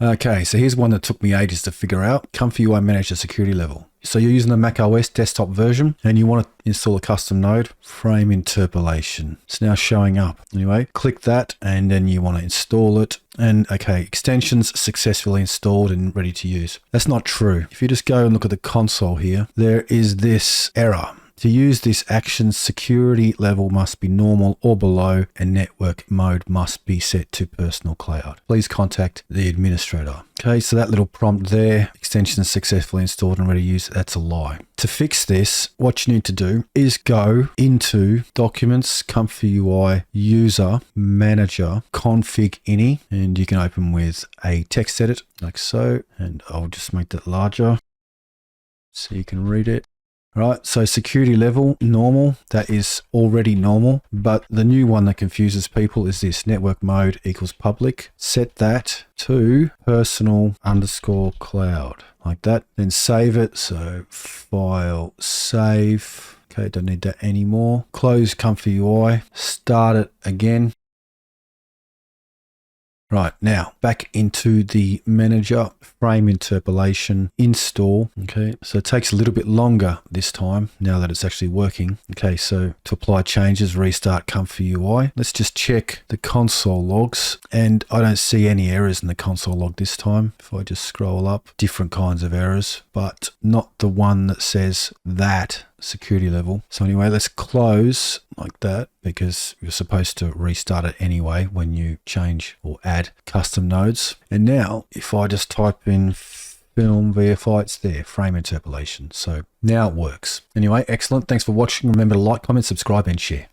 Okay, so here's one that took me ages to figure out. ComfyUI Manager Security Level. So you're using the macOS desktop version and you want to install a custom node, frame interpolation. It's now showing up. Anyway, click that and then you want to install it. And okay, extensions successfully installed and ready to use. That's not true. If you just go and look at the console here, there is this error. To use this action, security level must be normal or below and network mode must be set to personal cloud. Please contact the administrator. Okay, so that little prompt there, extension successfully installed and ready to use, that's a lie. To fix this, what you need to do is go into Documents, ComfyUI, User, Manager, Config Ini, and you can open with a text edit like so, and I'll just make that larger so you can read it. Right, so security level, normal, that is already normal, but the new one that confuses people is this, network mode equals public. Set that to personal_cloud, like that. Then save it, so file, save. Okay, don't need that anymore. Close ComfyUI, start it again. Right, now back into the manager, frame interpolation, install. Okay, so it takes a little bit longer this time now that it's actually working. Okay, so to apply changes, restart ComfyUI. Let's just check the console logs, and I don't see any errors in the console log this time. If I just scroll up, different kinds of errors, but not the one that says that security level. So anyway, let's close like that because you're supposed to restart it anyway when you change or add custom nodes. And now if I just type in film VFI, it's there, frame interpolation. So now it works. Anyway, excellent. Thanks for watching. Remember to like, comment, subscribe, and share.